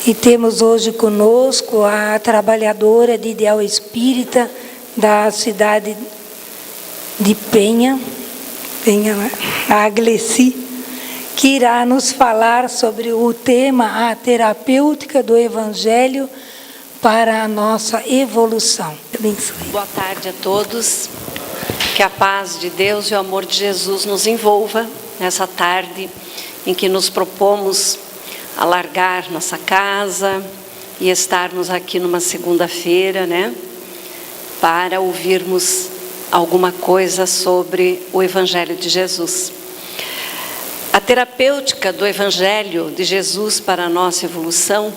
E temos hoje conosco a trabalhadora de Ideal Espírita da cidade de Penha, a Gleci, que irá nos falar sobre o tema, a terapêutica do Evangelho para a nossa evolução. Abençoe. Boa tarde a todos. Que a paz de Deus e o amor de Jesus nos envolva nessa tarde em que nos propomos a largar nossa casa e estarmos aqui numa segunda-feira, né? Para ouvirmos alguma coisa sobre o Evangelho de Jesus. A terapêutica do Evangelho de Jesus para a nossa evolução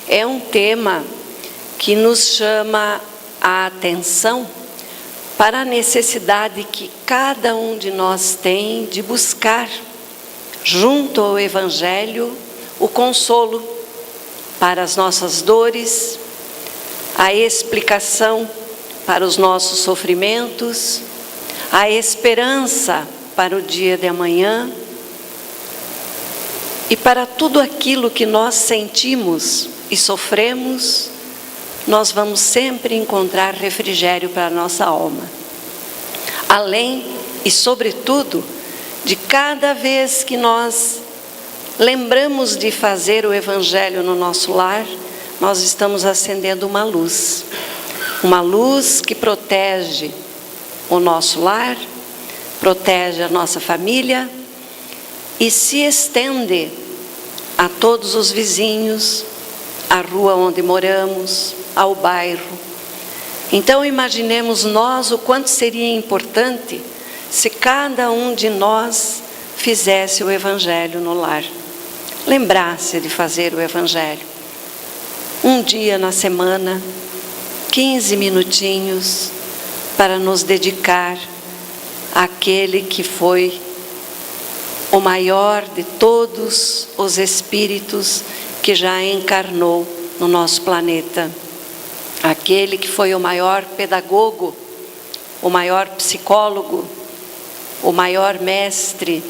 é um tema que nos chama a atenção para a necessidade que cada um de nós tem de buscar, junto ao Evangelho, o consolo para as nossas dores, a explicação para os nossos sofrimentos, a esperança para o dia de amanhã e para tudo aquilo que nós sentimos e sofremos. Nós vamos sempre encontrar refrigério para a nossa alma. Além e sobretudo de cada vez que nós lembramos de fazer o Evangelho no nosso lar, nós estamos acendendo uma luz que protege o nosso lar, protege a nossa família e se estende a todos os vizinhos, à rua onde moramos, ao bairro. Então imaginemos nós o quanto seria importante se cada um de nós fizesse o Evangelho no lar. Lembrasse de fazer o Evangelho. Um dia na semana, 15 minutinhos, para nos dedicar àquele que foi o maior de todos os espíritos que já encarnou no nosso planeta. Aquele que foi o maior pedagogo, o maior psicólogo, o maior mestre,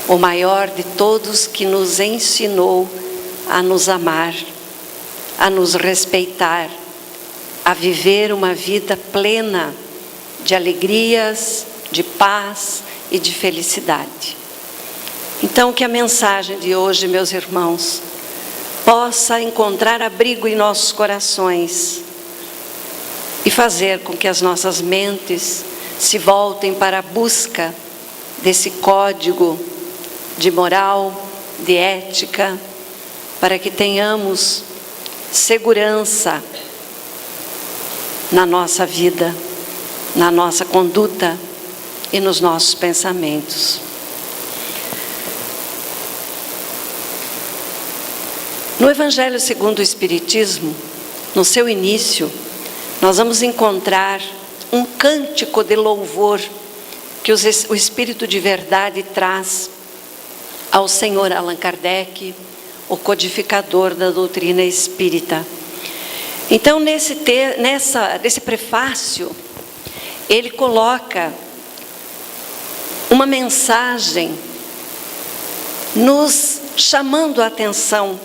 o maior de todos que nos ensinou a nos amar, a nos respeitar, a viver uma vida plena de alegrias, de paz e de felicidade. Então, que a mensagem de hoje, meus irmãos, possa encontrar abrigo em nossos corações e fazer com que as nossas mentes se voltem para a busca desse código de moral, de ética, para que tenhamos segurança na nossa vida, na nossa conduta e nos nossos pensamentos. No Evangelho segundo o Espiritismo, no seu início, nós vamos encontrar um cântico de louvor que o Espírito de Verdade traz ao Senhor Allan Kardec, o codificador da doutrina espírita. Então, nesse prefácio, ele coloca uma mensagem nos chamando a atenção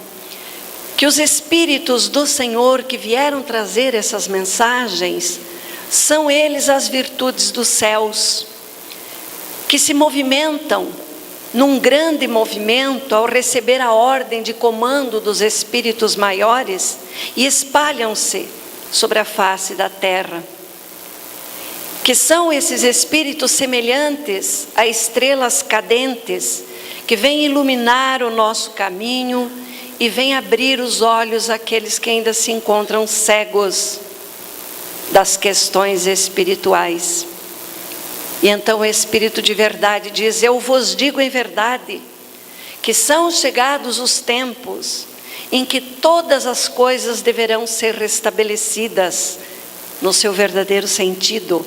que os Espíritos do Senhor que vieram trazer essas mensagens são eles as virtudes dos céus, que se movimentam num grande movimento ao receber a ordem de comando dos Espíritos maiores e espalham-se sobre a face da terra. Que são esses Espíritos semelhantes a estrelas cadentes que vêm iluminar o nosso caminho e vem abrir os olhos àqueles que ainda se encontram cegos das questões espirituais. E então o Espírito de Verdade diz: eu vos digo em verdade, que são chegados os tempos em que todas as coisas deverão ser restabelecidas no seu verdadeiro sentido,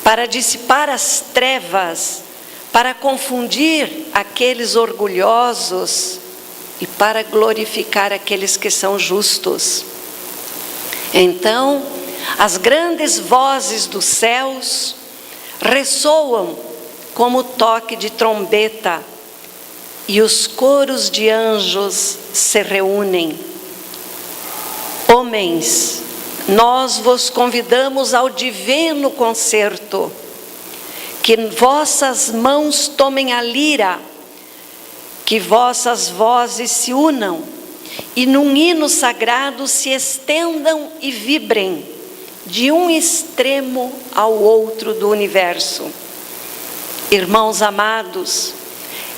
para dissipar as trevas, para confundir aqueles orgulhosos e para glorificar aqueles que são justos. Então, as grandes vozes dos céus ressoam como toque de trombeta e os coros de anjos se reúnem. Homens, nós vos convidamos ao divino concerto, que vossas mãos tomem a lira, que vossas vozes se unam e num hino sagrado se estendam e vibrem de um extremo ao outro do universo. Irmãos amados,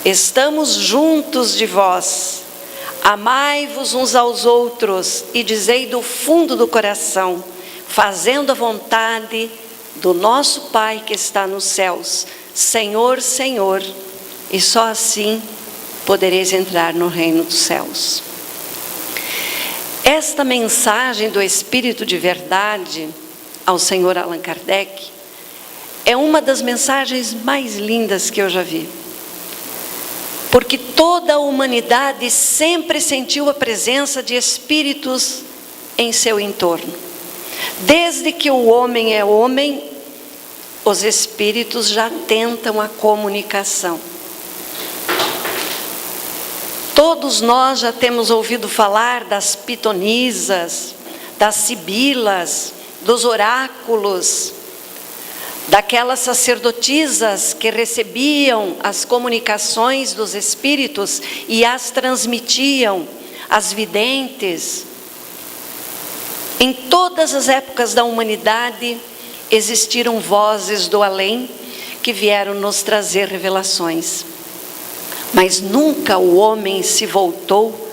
estamos juntos de vós, amai-vos uns aos outros e dizei do fundo do coração, fazendo a vontade do nosso Pai que está nos céus, Senhor, Senhor, e só assim podereis entrar no reino dos céus. Esta mensagem do Espírito de Verdade ao Senhor Allan Kardec é uma das mensagens mais lindas que eu já vi. Porque toda a humanidade sempre sentiu a presença de espíritos em seu entorno. Desde que o homem é homem, os espíritos já tentam a comunicação. Todos nós já temos ouvido falar das pitonisas, das sibilas, dos oráculos, daquelas sacerdotisas que recebiam as comunicações dos espíritos e as transmitiam, as videntes. Em todas as épocas da humanidade existiram vozes do além que vieram nos trazer revelações. Mas nunca o homem se voltou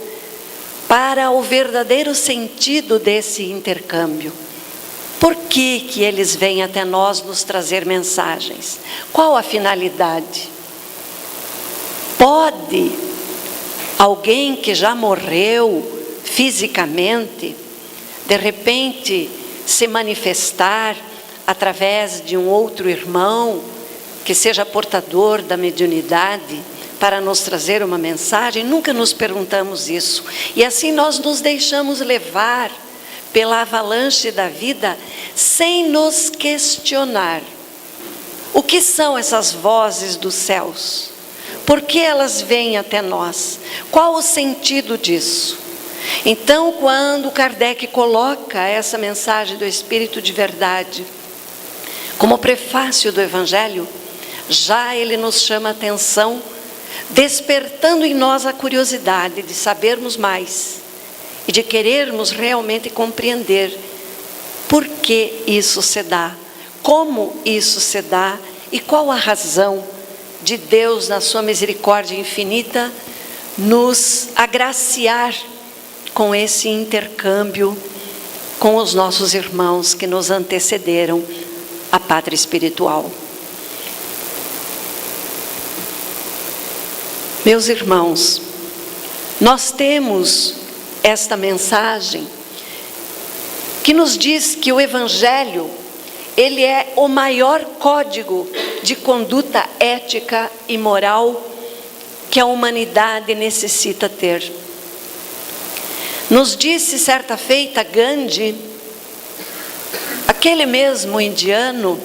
para o verdadeiro sentido desse intercâmbio. Por que eles vêm até nós nos trazer mensagens? Qual a finalidade? Pode alguém que já morreu fisicamente, de repente se manifestar através de um outro irmão que seja portador da mediunidade para nos trazer uma mensagem? Nunca nos perguntamos isso. E assim nós nos deixamos levar pela avalanche da vida, sem nos questionar. O que são essas vozes dos céus? Por que elas vêm até nós? Qual o sentido disso? Então, quando Kardec coloca essa mensagem do Espírito de Verdade como prefácio do Evangelho, já ele nos chama a atenção, despertando em nós a curiosidade de sabermos mais e de querermos realmente compreender por que isso se dá, como isso se dá e qual a razão de Deus, na sua misericórdia infinita, nos agraciar com esse intercâmbio com os nossos irmãos que nos antecederam à pátria espiritual. Meus irmãos, nós temos esta mensagem que nos diz que o Evangelho, ele é o maior código de conduta ética e moral que a humanidade necessita ter. Nos disse certa feita Gandhi, aquele mesmo indiano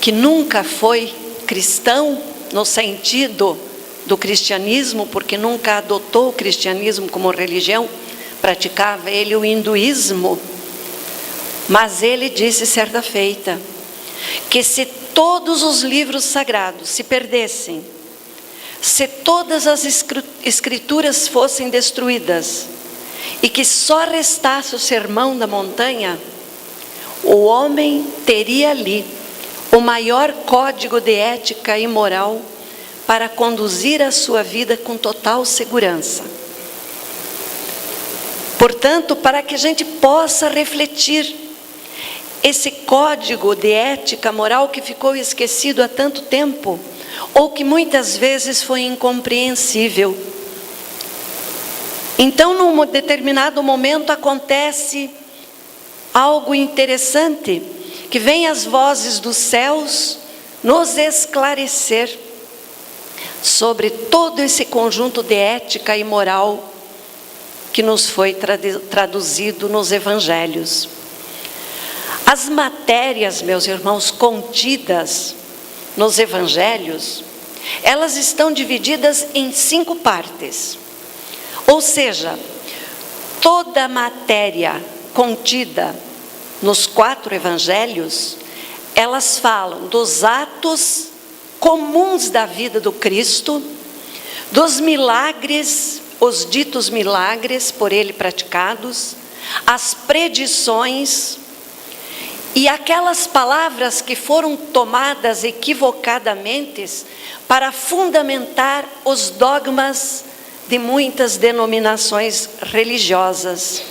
que nunca foi cristão no sentido do cristianismo, porque nunca adotou o cristianismo como religião, praticava ele o hinduísmo, mas ele disse certa feita que se todos os livros sagrados se perdessem, se todas as escrituras fossem destruídas e que só restasse o Sermão da Montanha, o homem teria ali o maior código de ética e moral para conduzir a sua vida com total segurança. Portanto, para que a gente possa refletir esse código de ética moral que ficou esquecido há tanto tempo, ou que muitas vezes foi incompreensível. Então, num determinado momento acontece algo interessante, que vem as vozes dos céus nos esclarecer sobre todo esse conjunto de ética e moral que nos foi traduzido nos evangelhos. As matérias, meus irmãos, contidas nos evangelhos, elas estão divididas em 5 partes. Ou seja, toda a matéria contida nos 4 evangelhos, elas falam dos atos comuns da vida do Cristo, dos milagres, os ditos milagres por ele praticados, as predições e aquelas palavras que foram tomadas equivocadamente para fundamentar os dogmas de muitas denominações religiosas.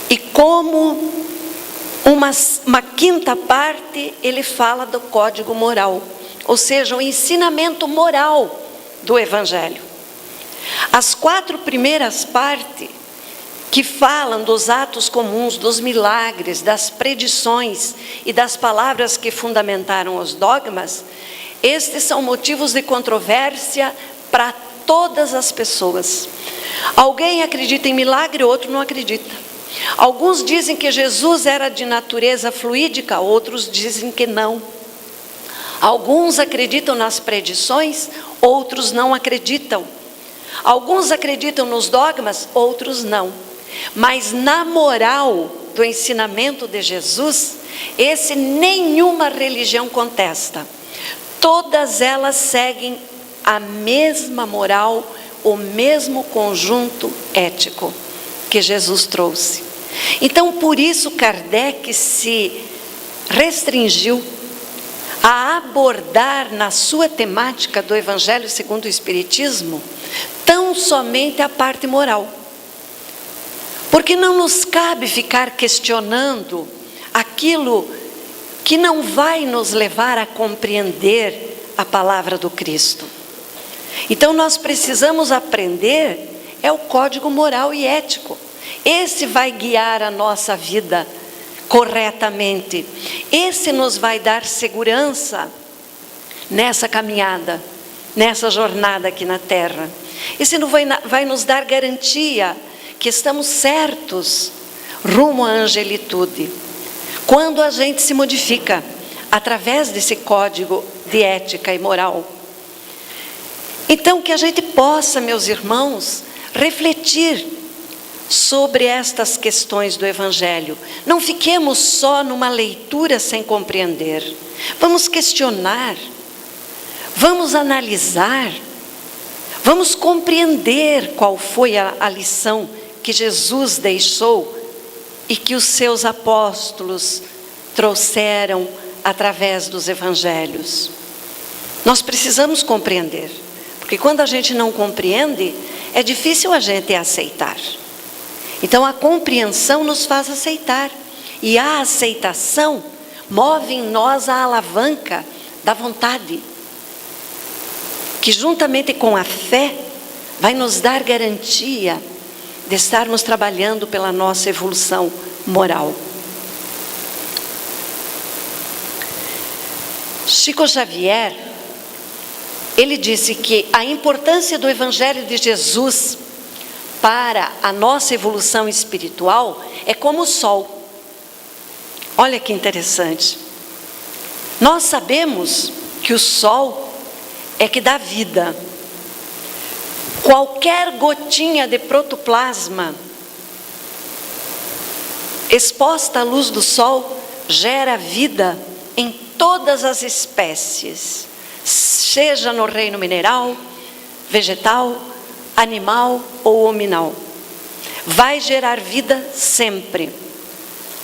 E como uma quinta parte, ele fala do código moral, ou seja, o ensinamento moral do Evangelho. As 4 primeiras partes, que falam dos atos comuns, dos milagres, das predições e das palavras que fundamentaram os dogmas, estes são motivos de controvérsia para todas as pessoas. Alguém acredita em milagre, outro não acredita. Alguns dizem que Jesus era de natureza fluídica, outros dizem que não. Alguns acreditam nas predições, outros não acreditam. Alguns acreditam nos dogmas, outros não. Mas na moral do ensinamento de Jesus, esse nenhuma religião contesta. Todas elas seguem a mesma moral, o mesmo conjunto ético que Jesus trouxe. Então, por isso Kardec se restringiu a abordar na sua temática do Evangelho segundo o Espiritismo tão somente a parte moral. Porque não nos cabe ficar questionando aquilo que não vai nos levar a compreender a palavra do Cristo. Então nós precisamos aprender o código moral e ético. Esse vai guiar a nossa vida corretamente. Esse nos vai dar segurança nessa caminhada, nessa jornada aqui na Terra. Esse vai nos dar garantia que estamos certos rumo à angelitude, quando a gente se modifica através desse código de ética e moral. Então, que a gente possa, meus irmãos, refletir sobre estas questões do Evangelho. Não fiquemos só numa leitura sem compreender. Vamos questionar, vamos analisar, vamos compreender qual foi a lição que Jesus deixou e que os seus apóstolos trouxeram através dos evangelhos. Nós precisamos compreender, porque quando a gente não compreende, é difícil a gente aceitar. Então a compreensão nos faz aceitar, e a aceitação move em nós a alavanca da vontade, que juntamente com a fé vai nos dar garantia de estarmos trabalhando pela nossa evolução moral. Chico Xavier, ele disse que a importância do Evangelho de Jesus para a nossa evolução espiritual é como o sol. Olha que interessante. Nós sabemos que o sol é que dá vida. Qualquer gotinha de protoplasma exposta à luz do sol gera vida em todas as espécies, seja no reino mineral, vegetal, animal ou hominal. Vai gerar vida sempre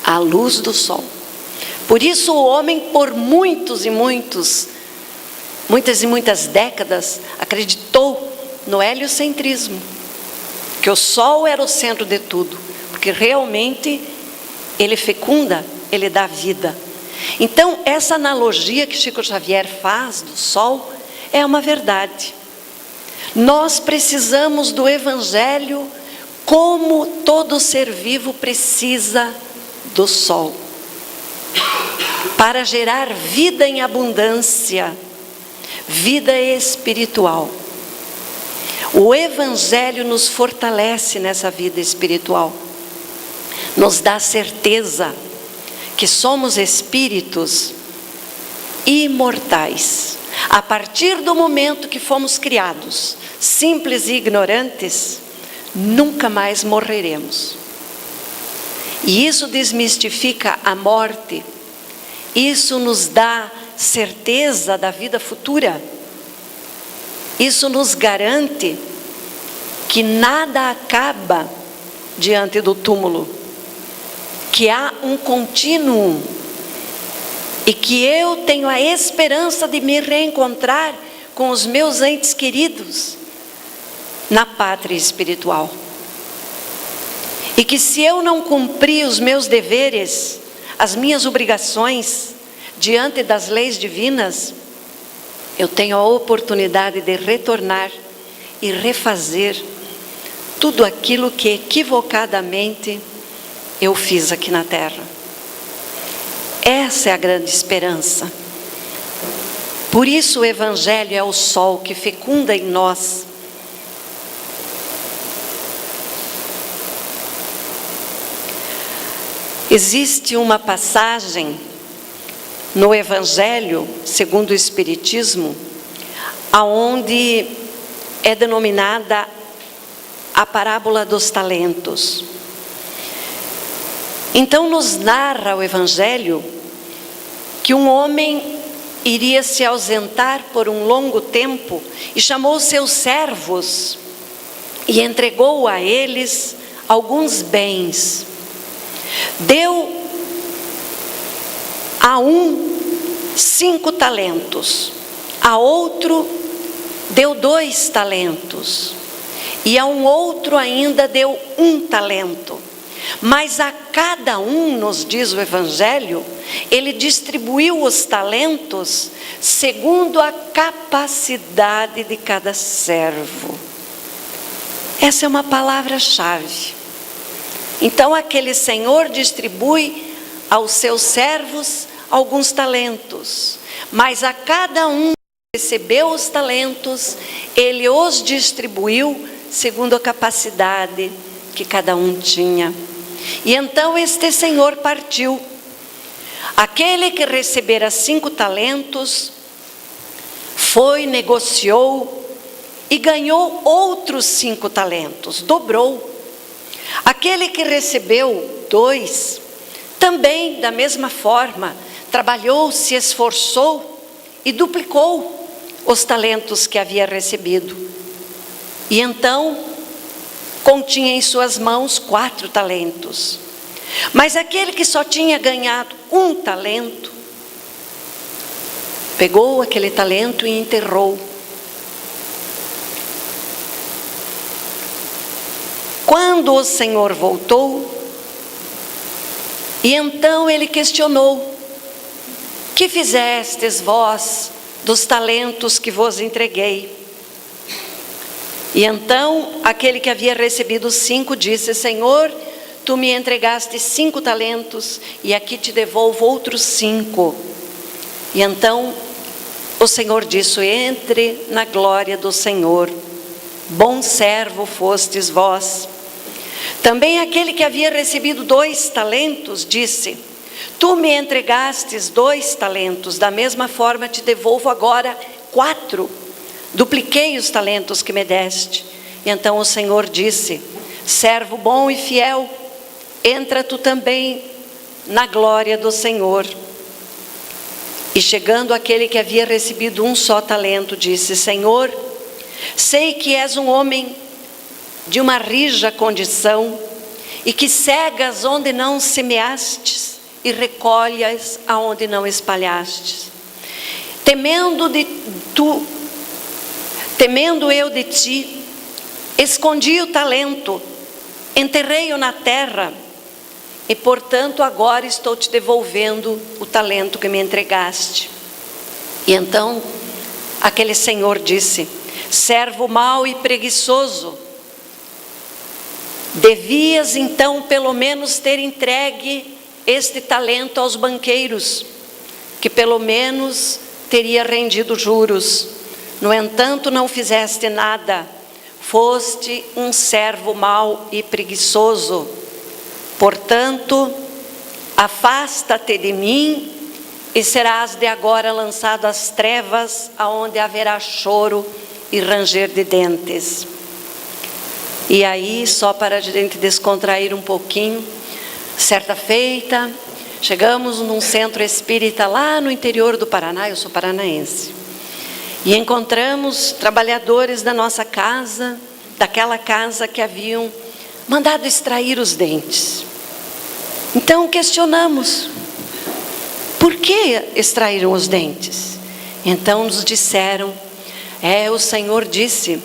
à luz do sol. Por isso o homem, por muitas décadas, acreditou no heliocentrismo, que o sol era o centro de tudo, porque realmente ele fecunda, ele dá vida. Então essa analogia que Chico Xavier faz do sol é uma verdade. Nós precisamos do Evangelho como todo ser vivo precisa do sol, para gerar vida em abundância, vida espiritual. O Evangelho nos fortalece nessa vida espiritual, nos dá certeza que somos espíritos imortais. A partir do momento que fomos criados, simples e ignorantes, nunca mais morreremos. E isso desmistifica a morte. Isso nos dá certeza da vida futura. Isso nos garante que nada acaba diante do túmulo, que há um contínuo e que eu tenho a esperança de me reencontrar com os meus entes queridos na pátria espiritual. E que se eu não cumprir os meus deveres, as minhas obrigações diante das leis divinas, eu tenho a oportunidade de retornar e refazer tudo aquilo que equivocadamente eu fiz aqui na terra. Essa é a grande esperança. Por isso o Evangelho é o sol que fecunda em nós. Existe uma passagem no Evangelho, segundo o Espiritismo, aonde é denominada a parábola dos talentos. Então nos narra o Evangelho que um homem iria se ausentar por um longo tempo e chamou seus servos e entregou a eles alguns bens. Deu a um 5 talentos, a outro deu 2 talentos, e a um outro ainda deu 1 talento. Mas a cada um, nos diz o Evangelho, ele distribuiu os talentos segundo a capacidade de cada servo. Essa é uma palavra-chave. Então aquele senhor distribui aos seus servos alguns talentos, mas a cada um que recebeu os talentos, ele os distribuiu segundo a capacidade que cada um tinha. E então este senhor partiu. Aquele que recebera 5 talentos, foi, negociou e ganhou outros 5 talentos, dobrou. Aquele que recebeu 2, também da mesma forma, trabalhou, se esforçou e duplicou os talentos que havia recebido. E então continha em suas mãos 4 talentos. Mas aquele que só tinha ganhado 1 talento, pegou aquele talento e enterrou. Quando o Senhor voltou, e então ele questionou: que fizestes vós dos talentos que vos entreguei? E então aquele que havia recebido 5 disse: Senhor, tu me entregaste 5 talentos, e aqui te devolvo outros 5. E então o Senhor disse: entre na glória do Senhor, bom servo fostes vós. Também aquele que havia recebido 2 talentos disse: tu me entregastes 2 talentos, da mesma forma te devolvo agora 4. Dupliquei os talentos que me deste. E então o Senhor disse: servo bom e fiel, entra tu também na glória do Senhor. E chegando aquele que havia recebido 1 só talento, disse: Senhor, sei que és um homem de uma rija condição, e que cegas onde não semeastes, e recolhas aonde não espalhastes. Temendo eu de ti, escondi o talento, enterrei-o na terra, e portanto agora estou te devolvendo o talento que me entregaste. E então aquele senhor disse: servo mau e preguiçoso, devias então pelo menos ter entregue este talento aos banqueiros, que pelo menos teria rendido juros. No entanto, não fizeste nada, foste um servo mau e preguiçoso. Portanto, afasta-te de mim, e serás de agora lançado às trevas, aonde haverá choro e ranger de dentes. E aí, só para a gente descontrair um pouquinho, certa feita, chegamos num centro espírita lá no interior do Paraná, eu sou paranaense, e encontramos trabalhadores da nossa casa, daquela casa que haviam mandado extrair os dentes. Então questionamos, por que extraíram os dentes? Então nos disseram, o Senhor disse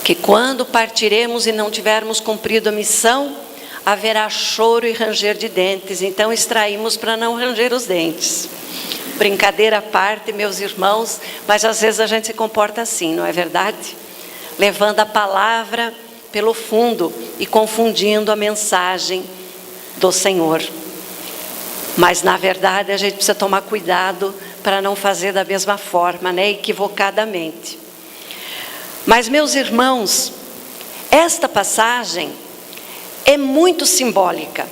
que quando partiremos e não tivermos cumprido a missão, haverá choro e ranger de dentes, então extraímos para não ranger os dentes. Brincadeira à parte, meus irmãos, mas às vezes a gente se comporta assim, não é verdade? Levando a palavra pelo fundo e confundindo a mensagem do Senhor. Mas na verdade a gente precisa tomar cuidado para não fazer da mesma forma, né? Equivocadamente. Mas meus irmãos, esta passagem é muito simbólica,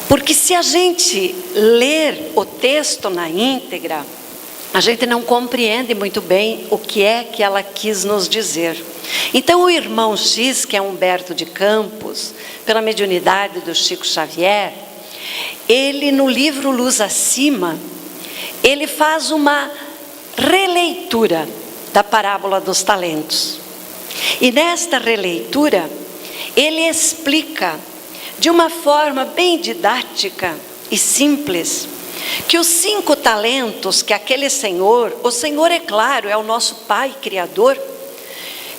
porque se a gente ler o texto na íntegra, a gente não compreende muito bem o que é que ela quis nos dizer. Então o irmão X, que é Humberto de Campos, pela mediunidade do Chico Xavier, ele no livro Luz Acima, ele faz uma releitura da parábola dos talentos. E nesta releitura, ele explica de uma forma bem didática e simples, que os 5 talentos que aquele Senhor, o Senhor é claro, é o nosso Pai Criador,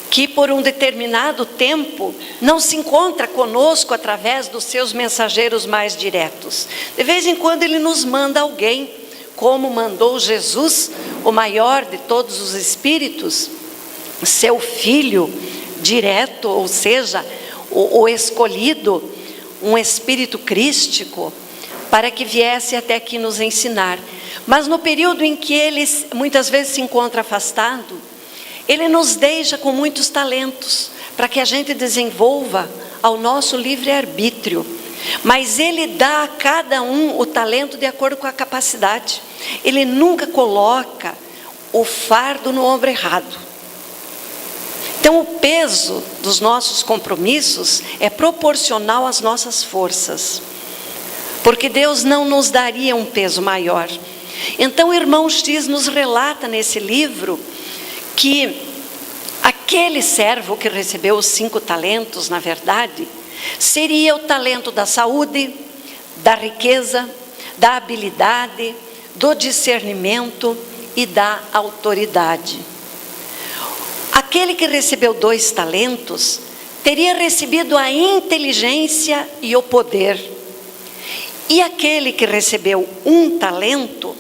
que por um determinado tempo não se encontra conosco através dos seus mensageiros mais diretos. De vez em quando ele nos manda alguém, como mandou Jesus, o maior de todos os espíritos, seu filho direto, ou seja, o escolhido, um espírito crístico, para que viesse até aqui nos ensinar. Mas no período em que ele muitas vezes se encontra afastado, ele nos deixa com muitos talentos, para que a gente desenvolva ao nosso livre-arbítrio. Mas ele dá a cada um o talento de acordo com a capacidade. Ele nunca coloca o fardo no ombro errado. Então o peso dos nossos compromissos é proporcional às nossas forças, porque Deus não nos daria um peso maior. Então o irmão X nos relata nesse livro que aquele servo que recebeu os 5 talentos, na verdade, seria o talento da saúde, da riqueza, da habilidade, do discernimento e da autoridade. Aquele que recebeu 2 talentos, teria recebido a inteligência e o poder. E aquele que recebeu 1 talento,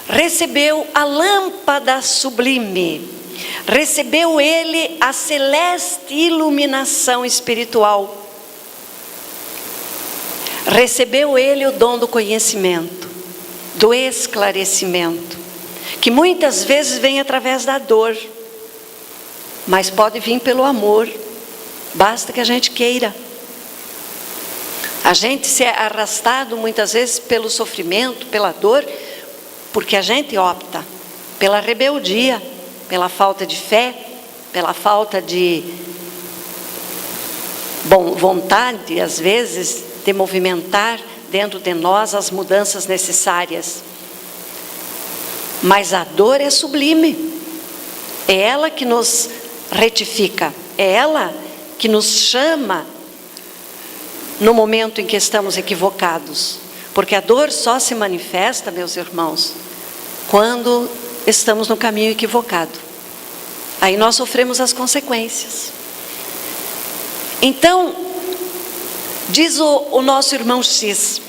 recebeu a lâmpada sublime, recebeu ele a celeste iluminação espiritual, recebeu ele o dom do conhecimento, do esclarecimento, que muitas vezes vem através da dor, mas pode vir pelo amor, basta que a gente queira. A gente se é arrastado muitas vezes pelo sofrimento, pela dor, porque a gente opta pela rebeldia, pela falta de fé, pela falta de vontade, às vezes, de movimentar dentro de nós as mudanças necessárias. Mas a dor é sublime, é ela que nos retifica, é ela que nos chama no momento em que estamos equivocados, porque a dor só se manifesta, meus irmãos, quando estamos no caminho equivocado. Aí nós sofremos as consequências. Então, diz o nosso irmão X,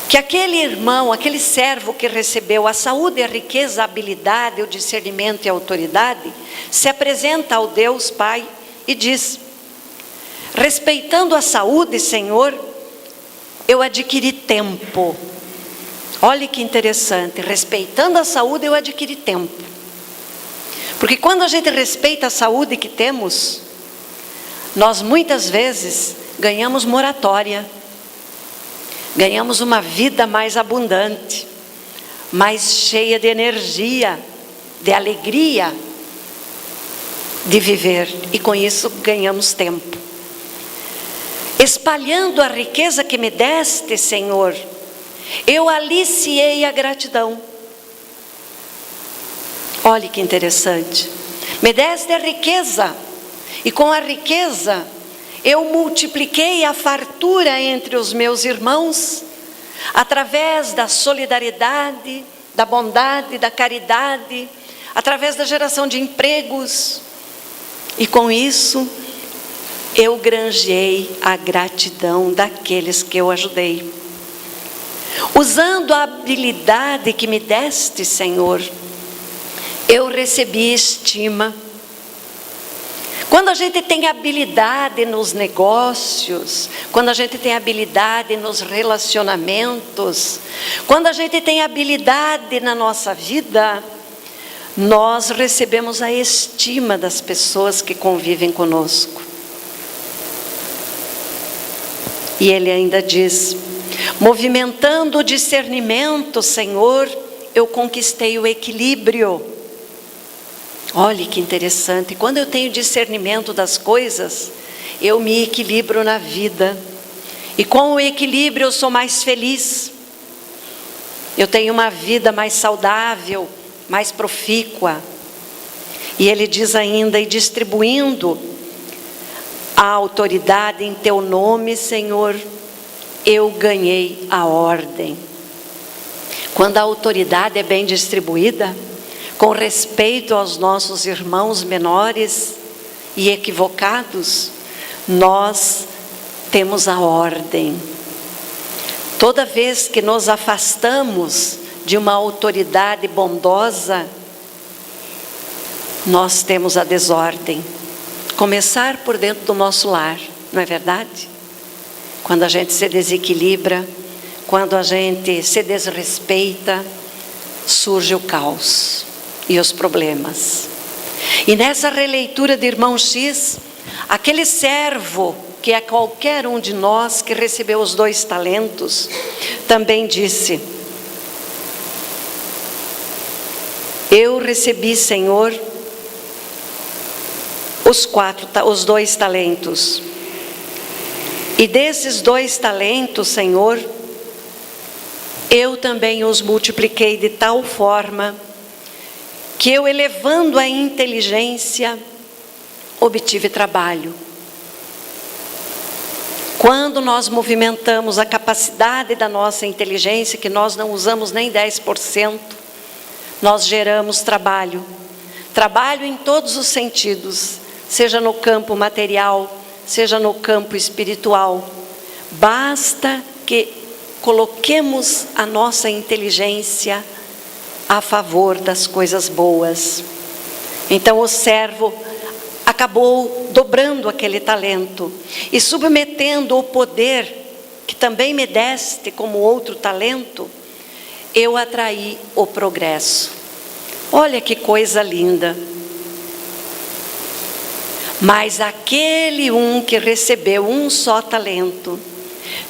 que aquele irmão, aquele servo que recebeu a saúde, a riqueza, a habilidade, o discernimento e a autoridade, se apresenta ao Deus Pai e diz: respeitando a saúde, Senhor, eu adquiri tempo. Olha que interessante, respeitando a saúde eu adquiri tempo. Porque quando a gente respeita a saúde que temos, nós muitas vezes ganhamos moratória. ganhamos uma vida mais abundante, mais cheia de energia, de alegria de viver, e com isso ganhamos tempo. Espalhando a riqueza que me deste, Senhor, eu aliciei a gratidão. Olhe que interessante. Me deste a riqueza, e com a riqueza eu multipliquei a fartura entre os meus irmãos, através da solidariedade, da bondade, da caridade, através da geração de empregos, e com isso eu granjeei a gratidão daqueles que eu ajudei. Usando a habilidade que me deste, Senhor, eu recebi estima. Quando a gente tem habilidade nos negócios, quando a gente tem habilidade nos relacionamentos, quando a gente tem habilidade na nossa vida, nós recebemos a estima das pessoas que convivem conosco. E ele ainda diz: movimentando o discernimento, Senhor, eu conquistei o equilíbrio. Olhe que interessante, quando eu tenho discernimento das coisas, eu me equilibro na vida, e com o equilíbrio eu sou mais feliz, eu tenho uma vida mais saudável, mais profícua. E ele diz ainda: e distribuindo a autoridade em teu nome, Senhor, eu ganhei a ordem. Quando a autoridade é bem distribuída, com respeito aos nossos irmãos menores e equivocados, nós temos a ordem. Toda vez que nos afastamos de uma autoridade bondosa, nós temos a desordem. Começar por dentro do nosso lar, não é verdade? Quando a gente se desequilibra, quando a gente se desrespeita, surge o caos e os problemas. E nessa releitura de Irmão X, aquele servo, que é qualquer um de nós que recebeu os 2 talentos, também disse: eu recebi, Senhor, os 2 talentos, e desses 2 talentos, Senhor, eu também os multipliquei de tal forma que eu, elevando a inteligência, obtive trabalho. Quando nós movimentamos a capacidade da nossa inteligência, que nós não usamos nem 10%, nós geramos trabalho. Trabalho em todos os sentidos, seja no campo material, seja no campo espiritual. Basta que coloquemos a nossa inteligência a favor das coisas boas. Então o servo acabou dobrando aquele talento e submetendo o poder que também me deste como outro talento, eu atraí o progresso. Olha que coisa linda. Mas aquele que recebeu um só talento,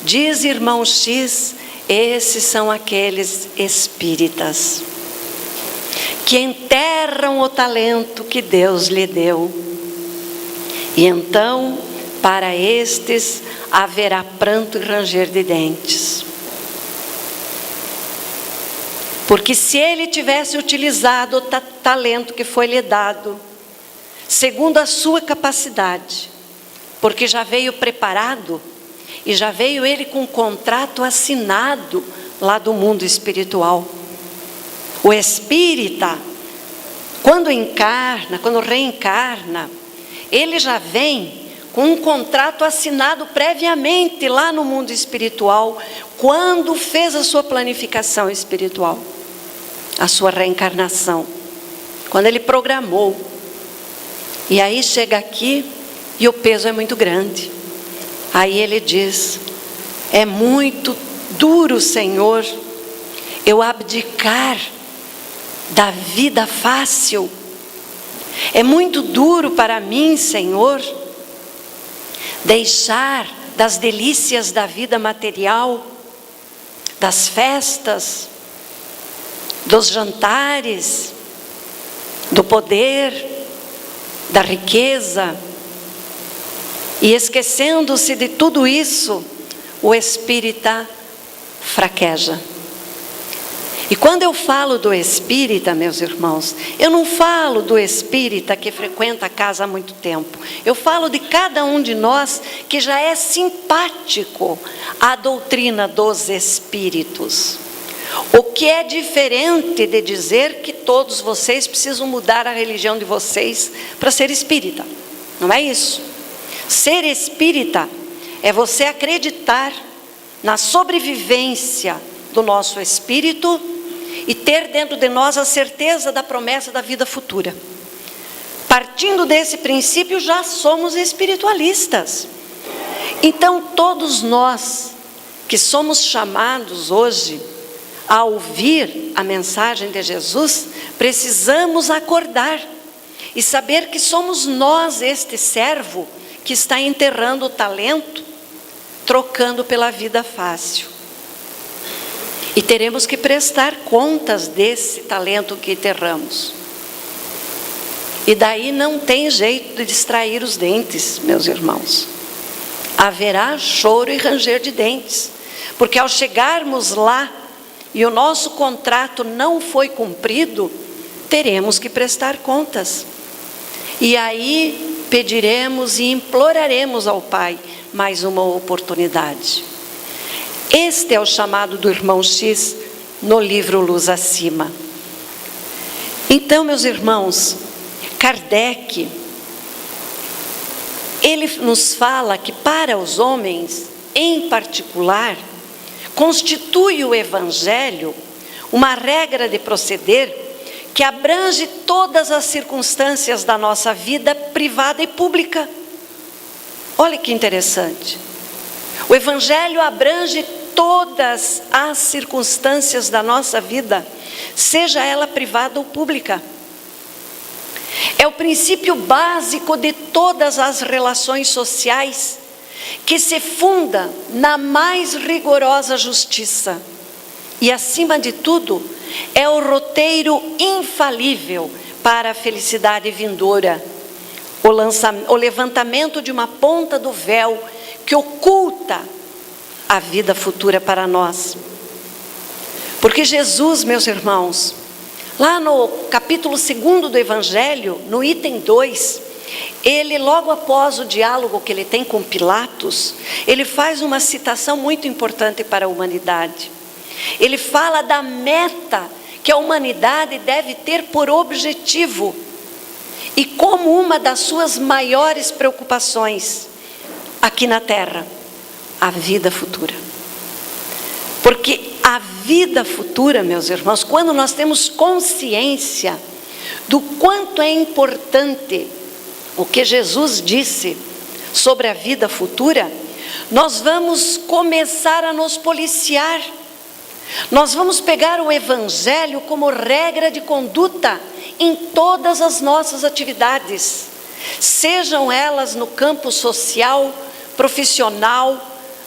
diz Irmão X, esses são aqueles espíritas que enterram o talento que Deus lhe deu. E então, para estes, haverá pranto e ranger de dentes. Porque se ele tivesse utilizado o talento que foi lhe dado, segundo a sua capacidade, porque já veio preparado, e já veio ele com um contrato assinado lá do mundo espiritual. O espírita, quando encarna, quando reencarna, ele já vem com um contrato assinado previamente lá no mundo espiritual, quando fez a sua planificação espiritual, a sua reencarnação, quando ele programou. E aí chega aqui e o peso é muito grande. Aí ele diz: é muito duro, Senhor, eu abdicar da vida fácil. É muito duro para mim, Senhor, deixar das delícias da vida material das festas, dos jantares, do poder, da riqueza. E esquecendo-se de tudo isso, o espírita fraqueja. E quando eu falo do espírita, meus irmãos, eu não falo do espírita que frequenta a casa há muito tempo. Eu falo de cada um de nós que já é simpático à doutrina dos espíritos. O que é diferente de dizer que todos vocês precisam mudar a religião de vocês para ser espírita. Não é isso. Ser espírita é você acreditar na sobrevivência do nosso espírito e ter dentro de nós a certeza da promessa da vida futura. Partindo desse princípio, já somos espiritualistas. Então, todos nós que somos chamados hoje a ouvir a mensagem de Jesus, precisamos acordar e saber que somos nós, este servo, que está enterrando o talento, trocando pela vida fácil. E teremos que prestar contas desse talento que enterramos. E daí não tem jeito de distrair os dentes, meus irmãos. Haverá choro e ranger de dentes, porque ao chegarmos lá e o nosso contrato não foi cumprido, teremos que prestar contas. E aí pediremos e imploraremos ao Pai mais uma oportunidade. Este é o chamado do irmão X no livro Luz Acima. Então, meus irmãos, Kardec, ele nos fala que para os homens, em particular, constitui o Evangelho uma regra de proceder que abrange todas as circunstâncias da nossa vida privada e pública. Olha que interessante. O Evangelho abrange todas as circunstâncias da nossa vida, seja ela privada ou pública. É o princípio básico de todas as relações sociais, que se funda na mais rigorosa justiça. E, acima de tudo, é o roteiro infalível para a felicidade vindoura, o levantamento de uma ponta do véu que oculta a vida futura para nós. Porque Jesus, meus irmãos, lá no capítulo 2 do Evangelho, no item 2, ele, logo após o diálogo que ele tem com Pilatos, ele faz uma citação muito importante para a humanidade. Ele fala da meta que a humanidade deve ter por objetivo e como uma das suas maiores preocupações aqui na Terra, a vida futura. Porque a vida futura, meus irmãos, quando nós temos consciência do quanto é importante o que Jesus disse sobre a vida futura, nós vamos começar a nos policiar. Nós vamos pegar o Evangelho como regra de conduta em todas as nossas atividades, sejam elas no campo social, profissional,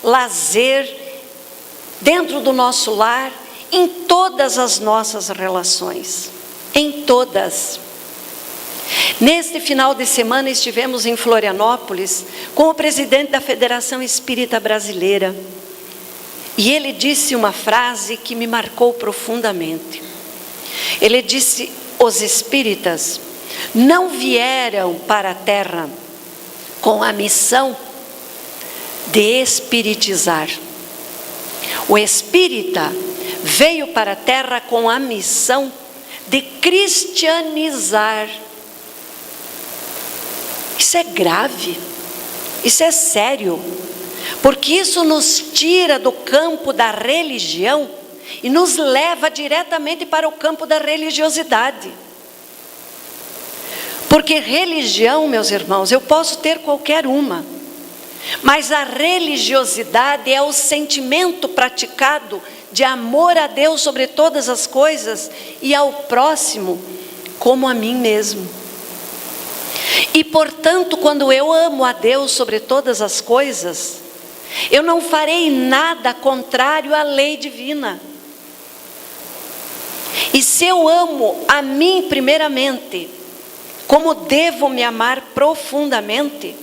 lazer, dentro do nosso lar, em todas as nossas relações, em todas. Neste final de semana estivemos em Florianópolis com o presidente da Federação Espírita Brasileira. E ele disse uma frase que me marcou profundamente. Ele disse: os espíritas não vieram para a Terra com a missão de espiritizar. O espírita veio para a Terra com a missão de cristianizar. Isso é grave, isso é sério. Porque isso nos tira do campo da religião e nos leva diretamente para o campo da religiosidade. Porque religião, meus irmãos, eu posso ter qualquer uma, mas a religiosidade é o sentimento praticado de amor a Deus sobre todas as coisas e ao próximo como a mim mesmo. E portanto, quando eu amo a Deus sobre todas as coisas, Eu não farei nada contrário à lei divina. E se eu amo a mim primeiramente, como devo me amar profundamente,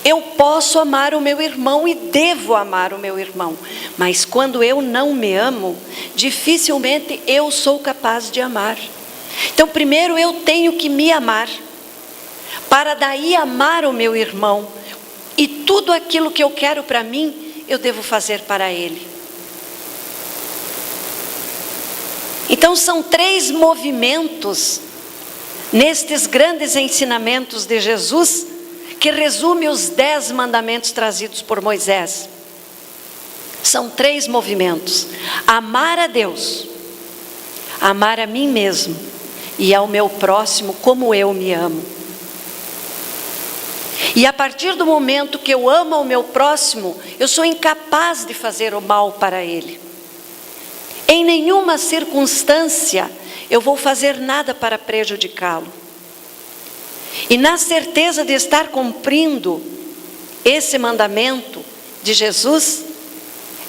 eu posso amar o meu irmão e devo amar o meu irmão. Mas quando eu não me amo, dificilmente eu sou capaz de amar. Então primeiro eu tenho que me amar, para daí amar o meu irmão. E tudo aquilo que eu quero para mim, eu devo fazer para ele. Então são 3 movimentos nestes grandes ensinamentos de Jesus, que resume os 10 mandamentos trazidos por Moisés. São 3 movimentos: amar a Deus, amar a mim mesmo e ao meu próximo como eu me amo. E a partir do momento que eu amo ao meu próximo, eu sou incapaz de fazer o mal para ele. Em nenhuma circunstância eu vou fazer nada para prejudicá-lo. E na certeza de estar cumprindo esse mandamento de Jesus,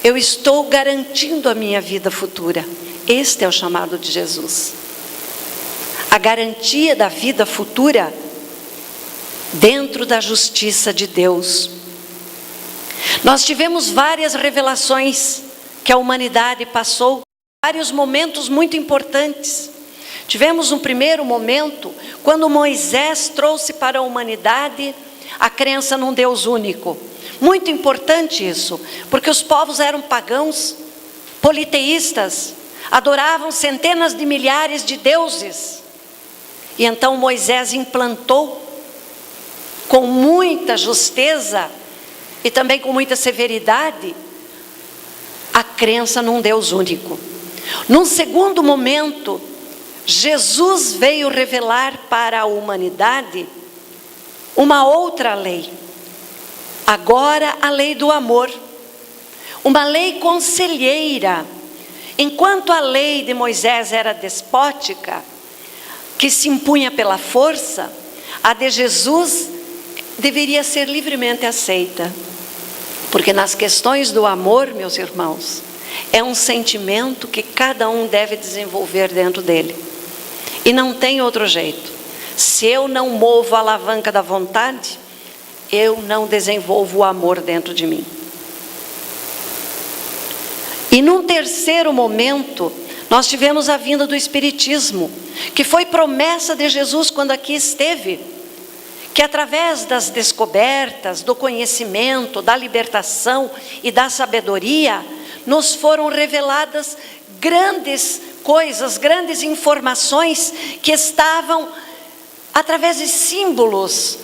eu estou garantindo a minha vida futura. Este é o chamado de Jesus. A garantia da vida futura dentro da justiça de Deus. Nós tivemos várias revelações que a humanidade passou, vários momentos muito importantes. Tivemos um primeiro momento, quando Moisés trouxe para a humanidade a crença num Deus único. Muito importante isso, porque os povos eram pagãos, politeístas, adoravam centenas de milhares de deuses. E então Moisés implantou, com muita justeza e também com muita severidade, a crença num Deus único. Num segundo momento, Jesus veio revelar para a humanidade uma outra lei. Agora a lei do amor, uma lei conselheira. Enquanto a lei de Moisés era despótica, que se impunha pela força, a de Jesus deveria ser livremente aceita. Porque nas questões do amor, meus irmãos, é um sentimento que cada um deve desenvolver dentro dele. E não tem outro jeito. Se eu não movo a alavanca da vontade, eu não desenvolvo o amor dentro de mim. E num terceiro momento, nós tivemos a vinda do Espiritismo, que foi promessa de Jesus quando aqui esteve, que através das descobertas, do conhecimento, da libertação e da sabedoria, nos foram reveladas grandes coisas, grandes informações que estavam através de símbolos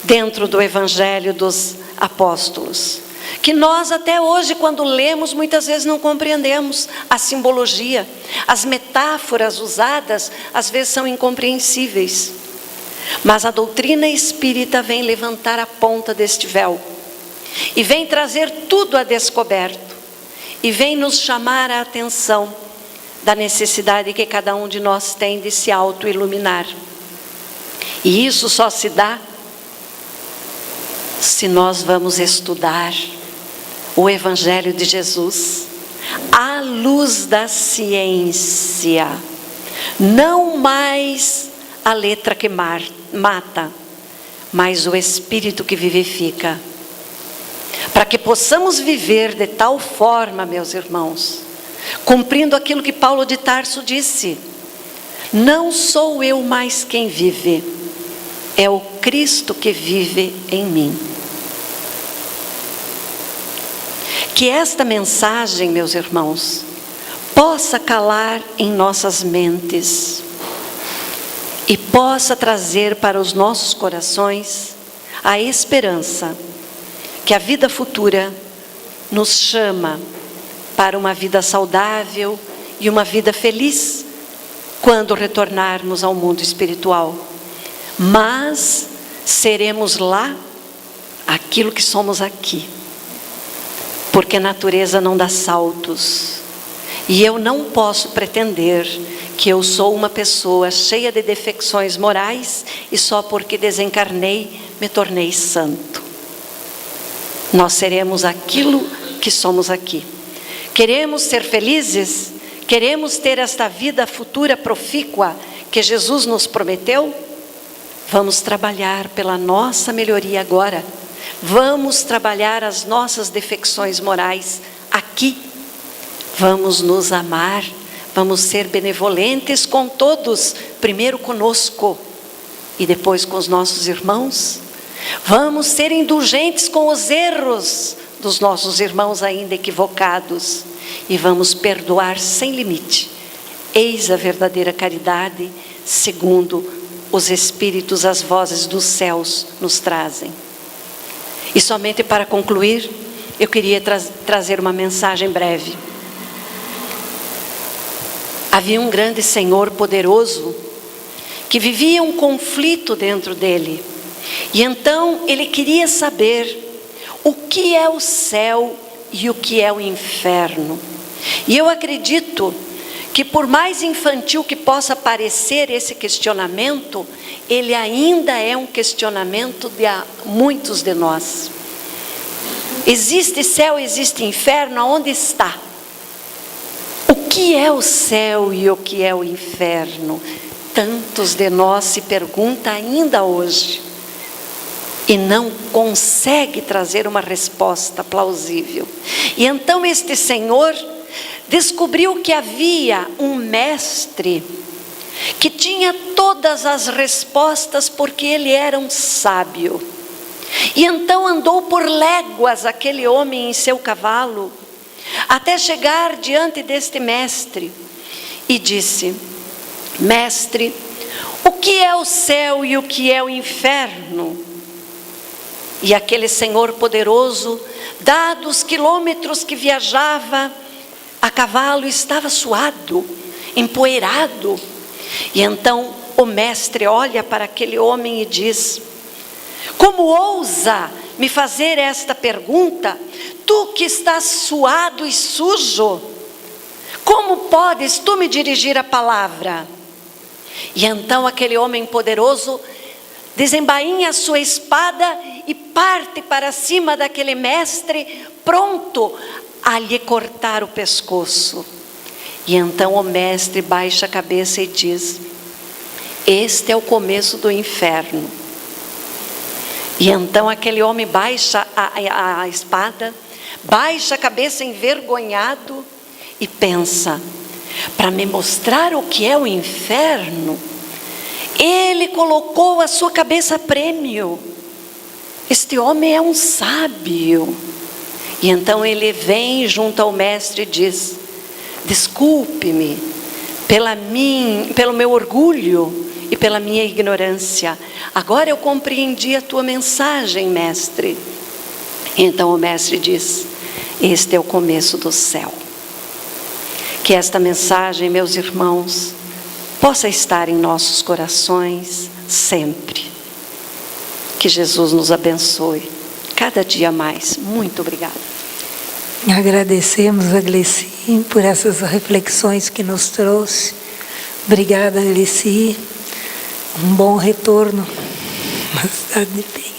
dentro do Evangelho dos Apóstolos, que nós até hoje, quando lemos, muitas vezes não compreendemos a simbologia, as metáforas usadas às vezes são incompreensíveis, mas a doutrina espírita vem levantar a ponta deste véu e vem trazer tudo a descoberto e vem nos chamar a atenção da necessidade que cada um de nós tem de se auto-iluminar. E isso só se dá se nós vamos estudar o Evangelho de Jesus à luz da ciência, não mais a letra que mata, mas o Espírito que vivifica, para que possamos viver de tal forma, meus irmãos, cumprindo aquilo que Paulo de Tarso disse: não sou eu mais quem vive, é o Cristo que vive em mim. Que esta mensagem, meus irmãos, possa calar em nossas mentes e possa trazer para os nossos corações a esperança que a vida futura nos chama para uma vida saudável e uma vida feliz quando retornarmos ao mundo espiritual. Mas seremos lá aquilo que somos aqui, porque a natureza não dá saltos, e eu não posso pretender que eu sou uma pessoa cheia de defecções morais e só porque desencarnei me tornei santo. nós seremos aquilo que somos aqui. Queremos ser felizes? Queremos ter esta vida futura profícua que Jesus nos prometeu? Vamos trabalhar pela nossa melhoria agora. Vamos trabalhar as nossas defecções morais aqui. Vamos nos amar. Vamos ser benevolentes com todos. Primeiro conosco e depois com os nossos irmãos. Vamos ser indulgentes com os erros dos nossos irmãos ainda equivocados. E vamos perdoar sem limite. Eis a verdadeira caridade, segundo os Espíritos, as vozes dos céus nos trazem. E somente para concluir, eu queria trazer uma mensagem breve. Havia um grande Senhor poderoso, que vivia um conflito dentro dele. E então ele queria saber o que é o céu e o que é o inferno. E eu acredito que por mais infantil que possa parecer esse questionamento, ele ainda é um questionamento de muitos de nós. Existe céu, existe inferno, aonde está? O que é o céu e o que é o inferno? Tantos de nós se perguntam ainda hoje e não consegue trazer uma resposta plausível. E então este Senhor descobriu que havia um mestre que tinha todas as respostas, porque ele era um sábio. E então andou por léguas aquele homem em seu cavalo, até chegar diante deste mestre, e disse: mestre, o que é o céu e o que é o inferno? E aquele Senhor poderoso, dados os quilômetros que viajava a cavalo, estava suado, empoeirado. E então o mestre olha para aquele homem e diz: como ousa me fazer esta pergunta, tu que estás suado e sujo? Como podes tu me dirigir a palavra? E então aquele homem poderoso desembainha a sua espada e parte para cima daquele mestre, pronto a lhe cortar o pescoço. E então o mestre baixa a cabeça e diz: este é o começo do inferno. E então aquele homem baixa a espada, baixa a cabeça envergonhado e pensa: para me mostrar o que é o inferno, ele colocou a sua cabeça a prêmio. Este homem é um sábio. E então ele vem junto ao mestre e diz: desculpe-me pelo meu orgulho e pela minha ignorância. Agora eu compreendi a tua mensagem, mestre. Então o mestre diz: este é o começo do céu. Que esta mensagem, meus irmãos, possa estar em nossos corações sempre. Que Jesus nos abençoe cada dia mais. Muito obrigada. Agradecemos a Gleci por essas reflexões que nos trouxe. Obrigada, Gleci. Um bom retorno na cidade de Penha.